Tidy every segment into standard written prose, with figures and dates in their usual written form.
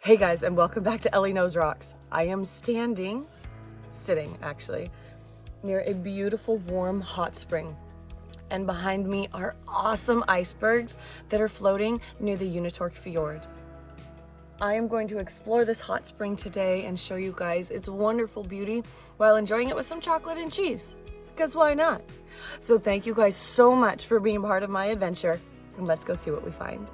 Hey guys, and welcome back to Elley Knows Rocks. I am sitting actually, near a beautiful warm hot spring. And behind me are awesome icebergs that are floating near the Unitork Fjord. I am going to explore this hot spring today and show you guys its wonderful beauty while enjoying it with some chocolate and cheese, because why not? So thank you guys so much for being part of my adventure, and let's go see what we find.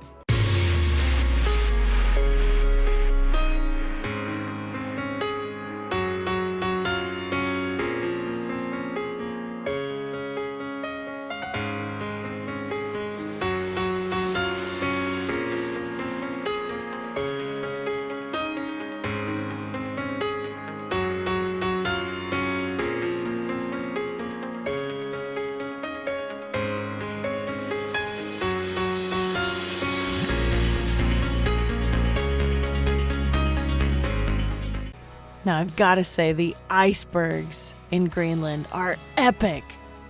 Now, I've got to say, the icebergs in Greenland are epic.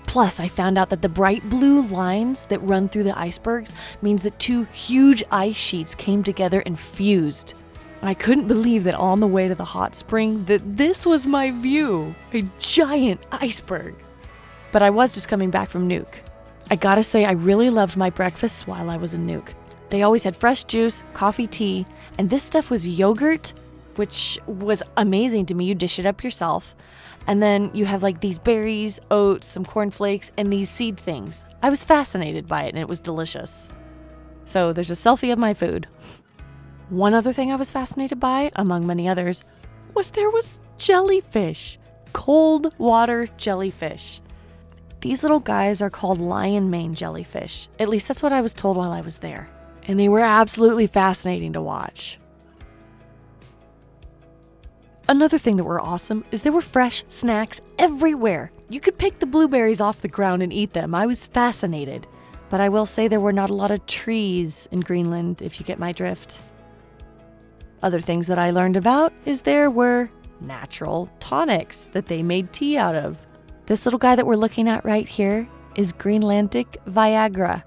Plus, I found out that the bright blue lines that run through the icebergs means that two huge ice sheets came together and fused. I couldn't believe that on the way to the hot spring that this was my view, a giant iceberg. But I was just coming back from Nuuk. I gotta say, I really loved my breakfasts while I was in Nuuk. They always had fresh juice, coffee, tea, and this stuff was yogurt, which was amazing to me. You dish it up yourself. And then you have like these berries, oats, some cornflakes, and these seed things. I was fascinated by it and it was delicious. So there's a selfie of my food. One other thing I was fascinated by, among many others, was there was jellyfish. Cold water jellyfish. These little guys are called lion mane jellyfish. At least that's what I was told while I was there. And they were absolutely fascinating to watch. Another thing that were awesome is there were fresh snacks everywhere. You could pick the blueberries off the ground and eat them. I was fascinated. But I will say there were not a lot of trees in Greenland, if you get my drift. Other things that I learned about is there were natural tonics that they made tea out of. This little guy that we're looking at right here is Greenlandic Viagra.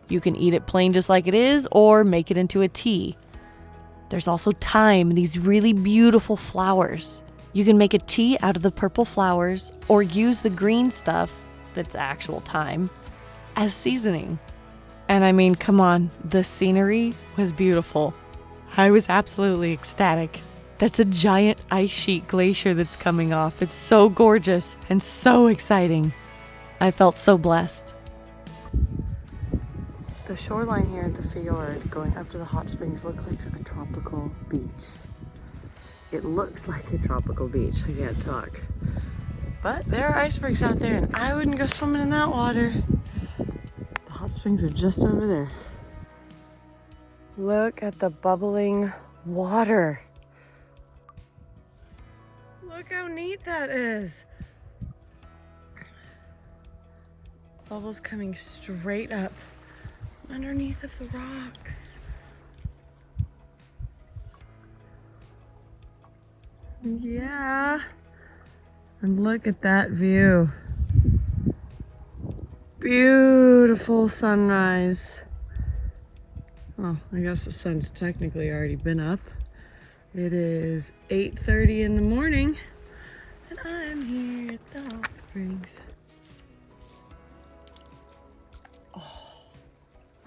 You can eat it plain just like it is or make it into a tea. There's also thyme, these really beautiful flowers. You can make a tea out of the purple flowers or use the green stuff, that's actual thyme, as seasoning. And I mean, come on, the scenery was beautiful. I was absolutely ecstatic. That's a giant ice sheet glacier that's coming off. It's so gorgeous and so exciting. I felt so blessed. The shoreline here at the fjord going up to the hot springs look like a tropical beach. It looks like a tropical beach, I can't talk. But there are icebergs out there and I wouldn't go swimming in that water. The hot springs are just over there. Look at the bubbling water. Look how neat that is. Bubbles coming straight up underneath of the rocks. Yeah. And look at that view. Beautiful sunrise. Oh, I guess the sun's technically already been up. It is 8:30 in the morning and I'm here at the hot springs.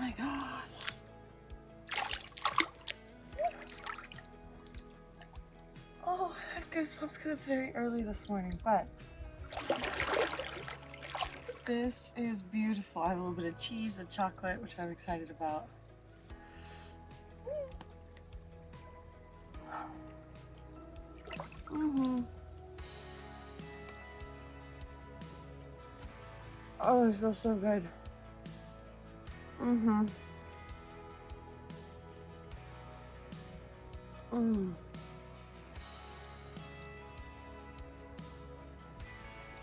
My God. Oh, I have goosebumps because it's very early this morning, but this is beautiful. I have a little bit of cheese and chocolate, which I'm excited about. Oh, it feels so good.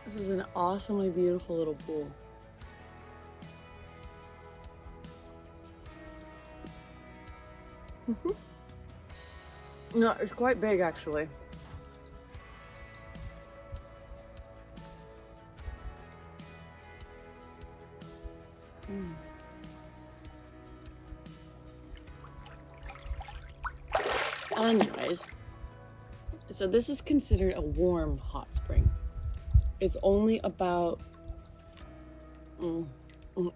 This is an awesomely beautiful little pool. No, it's quite big actually. Anyways, so this is considered a warm hot spring. It's only about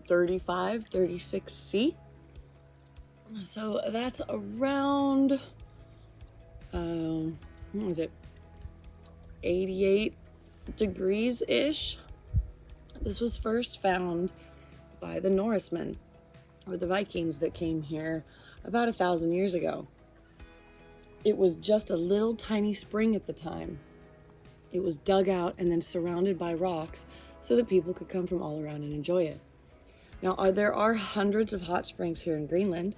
35, 36 C. So that's around, what was it, 88 degrees-ish. This was first found by the Norsemen, or the Vikings that came here about 1,000 years ago. It was just a little tiny spring at the time. It was dug out and then surrounded by rocks so that people could come from all around and enjoy it. Now, there are hundreds of hot springs here in Greenland.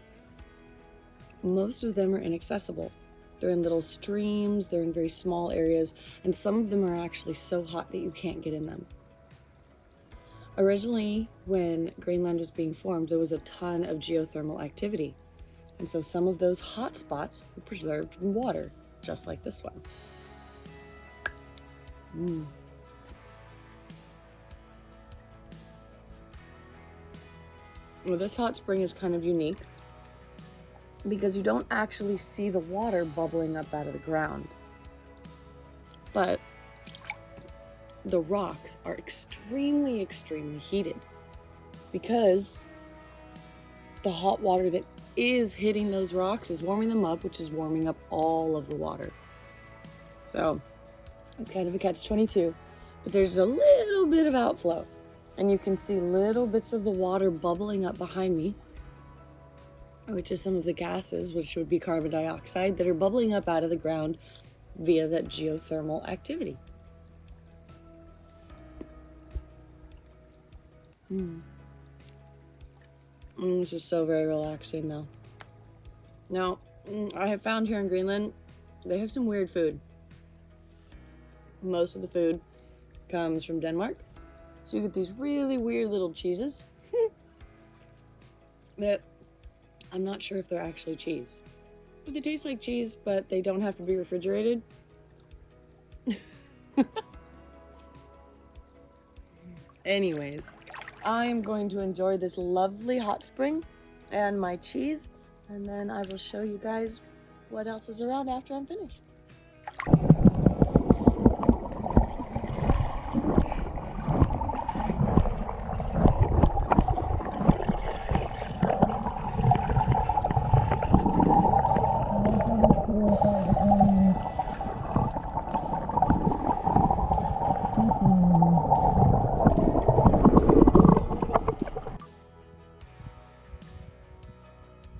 Most of them are inaccessible. They're in little streams, they're in very small areas, and some of them are actually so hot that you can't get in them. Originally, when Greenland was being formed, there was a ton of geothermal activity. And so some of those hot spots were preserved in water, just like this one. Well, this hot spring is kind of unique because you don't actually see the water bubbling up out of the ground. But the rocks are extremely, extremely heated because the hot water that is hitting those rocks is warming them up, which is warming up all of the water. So it's kind of a catch-22, but there's a little bit of outflow, and you can see little bits of the water bubbling up behind me, which is some of the gases, which would be carbon dioxide, that are bubbling up out of the ground via that geothermal activity. This is so very relaxing, though. Now, I have found here in Greenland, they have some weird food. Most of the food comes from Denmark. So you get these really weird little cheeses that I'm not sure if they're actually cheese. But they taste like cheese, but they don't have to be refrigerated. Anyways, I am going to enjoy this lovely hot spring and my cheese, and then I will show you guys what else is around after I'm finished.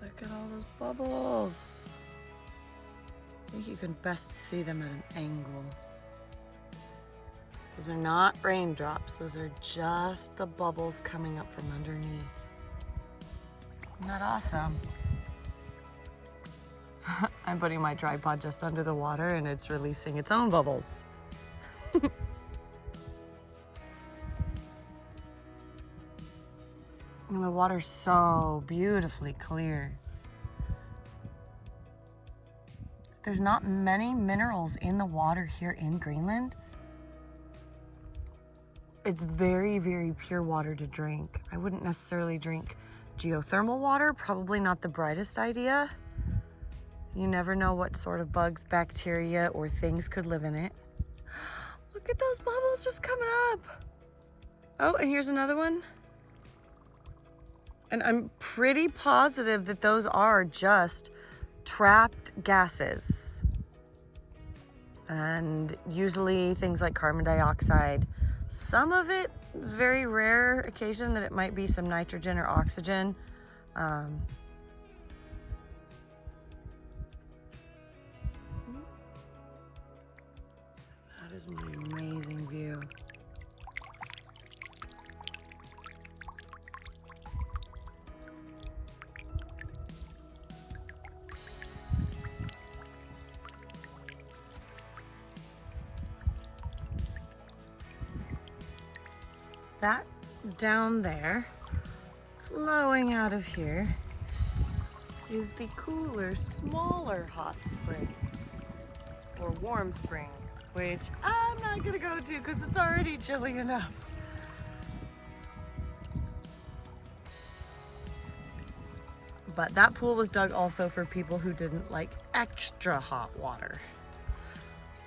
Look at all those bubbles. I think you can best see them at an angle. Those are not raindrops. Those are just the bubbles coming up from underneath. Isn't that awesome? I'm putting my tripod just under the water and it's releasing its own bubbles. And the water's so beautifully clear. There's not many minerals in the water here in Greenland. It's very, very pure water to drink. I wouldn't necessarily drink geothermal water, probably not the brightest idea. You never know what sort of bugs, bacteria, or things could live in it. Look at those bubbles just coming up. Oh, and here's another one. And I'm pretty positive that those are just trapped gases. And usually things like carbon dioxide. Some of it is very rare occasion that it might be some nitrogen or oxygen. That is my amazing view. That down there, flowing out of here, is the cooler, smaller hot spring, or warm spring, which I'm not gonna go to because it's already chilly enough. But that pool was dug also for people who didn't like extra hot water.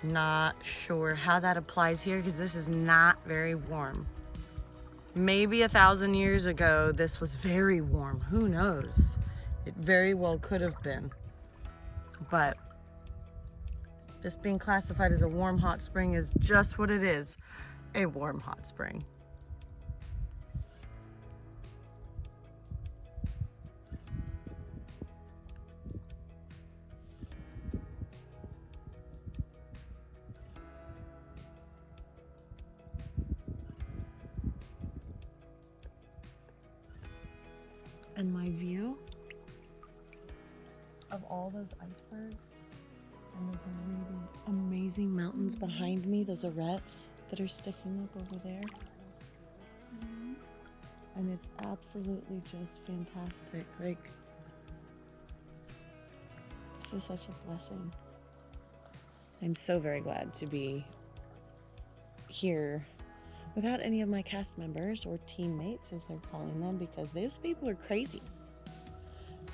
Not sure how that applies here because this is not very warm. Maybe 1,000 years ago, this was very warm. Who knows? It very well could have been. But this being classified as a warm hot spring is just what it is, a warm hot spring. And my view of all those icebergs and those really amazing mountains behind me, those arêtes that are sticking up over there. And it's absolutely just fantastic. Like, this is such a blessing. I'm so very glad to be here without any of my cast members or teammates, as they're calling them, because those people are crazy.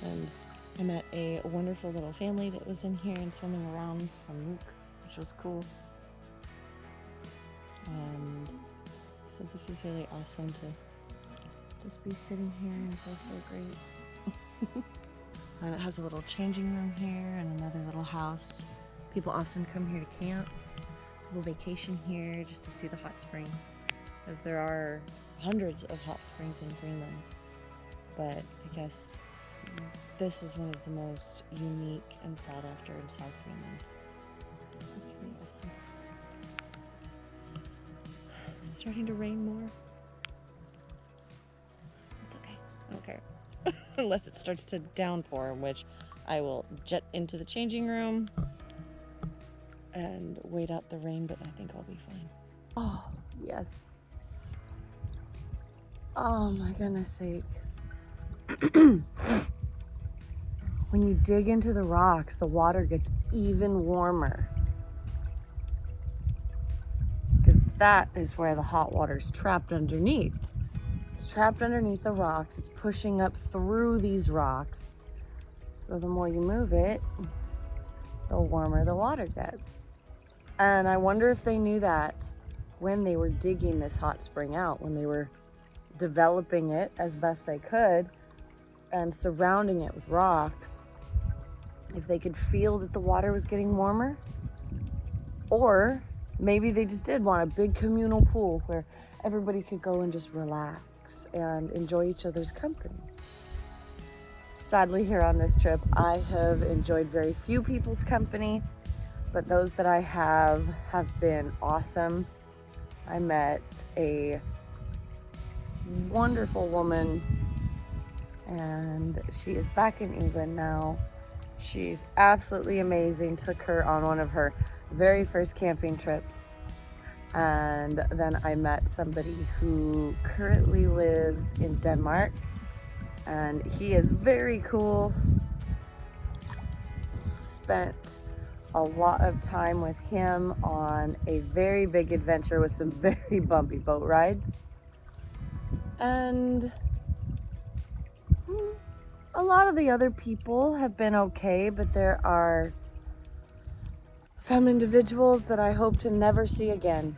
And I met a wonderful little family that was in here and swimming around from Luke, which was cool. And so this is really awesome to just be sitting here and feel so great. And it has a little changing room here and another little house. People often come here to camp, a little vacation here just to see the hot spring, as there are hundreds of hot springs in Greenland. But I guess this is one of the most unique and sought after in South Greenland. That's really awesome. It's starting to rain more. It's okay. I don't care. Unless it starts to downpour, in which I will jet into the changing room and wait out the rain, but I think I'll be fine. Oh, yes. Oh my goodness sake. When you dig into the rocks, the water gets even warmer. Because that is where the hot water is trapped underneath. It's trapped underneath the rocks. It's pushing up through these rocks. So the more you move it, the warmer the water gets. And I wonder if they knew that when they were digging this hot spring out, when they were developing it as best they could and surrounding it with rocks, if they could feel that the water was getting warmer. Or maybe they just did want a big communal pool where everybody could go and just relax and enjoy each other's company. Sadly, here on this trip, I have enjoyed very few people's company, but those that I have been awesome. I met a wonderful woman, and she is back in England now. She's absolutely amazing. Took her on one of her very first camping trips. And then I met somebody who currently lives in Denmark, and he is very cool. Spent a lot of time with him on a very big adventure with some very bumpy boat rides. And a lot of the other people have been okay, but there are some individuals that I hope to never see again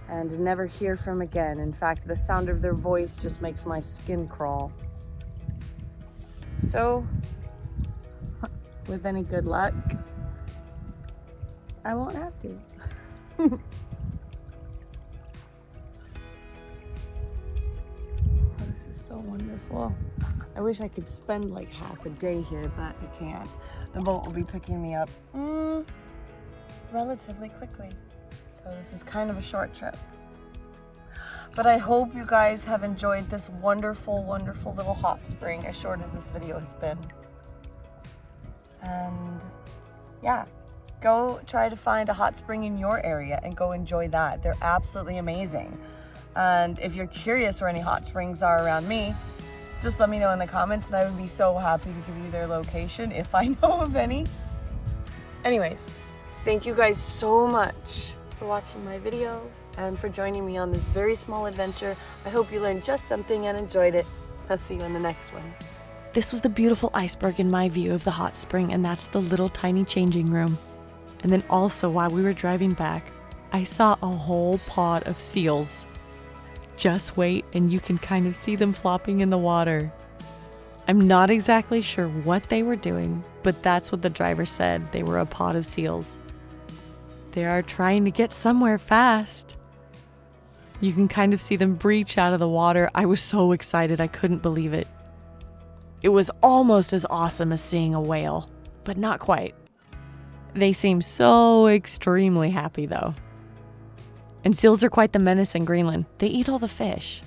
and never hear from again. In fact, the sound of their voice just makes my skin crawl. So, with any good luck, I won't have to. Oh, this is so wonderful. I wish I could spend like half a day here, but I can't. The boat will be picking me up relatively quickly. So this is kind of a short trip. But I hope you guys have enjoyed this wonderful, wonderful little hot spring, as short as this video has been. And yeah, go try to find a hot spring in your area and go enjoy that. They're absolutely amazing. And if you're curious where any hot springs are around me, just let me know in the comments, and I would be so happy to give you their location if I know of any. Anyways, thank you guys so much for watching my video and for joining me on this very small adventure. I hope you learned just something and enjoyed it. I'll see you in the next one. this was the beautiful iceberg in my view of the hot spring, and that's the little tiny changing room. And then also, while we were driving back, I saw a whole pod of seals. Just wait, and you can kind of see them flopping in the water. I'm not exactly sure what they were doing, but that's what the driver said. They were a pod of seals. They are trying to get somewhere fast. You can kind of see them breach out of the water. I was so excited, I couldn't believe it. It was almost as awesome as seeing a whale, but not quite. They seem so extremely happy though. And seals are quite the menace in Greenland. They eat all the fish.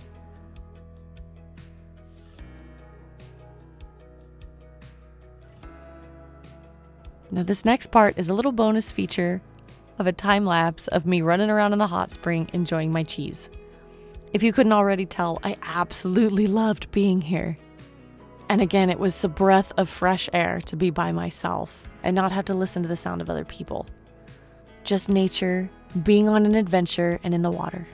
Now this next part is a little bonus feature of a time lapse of me running around in the hot spring enjoying my cheese. If you couldn't already tell, I absolutely loved being here. And again, it was a breath of fresh air to be by myself and not have to listen to the sound of other people. Just nature, being on an adventure, and in the water.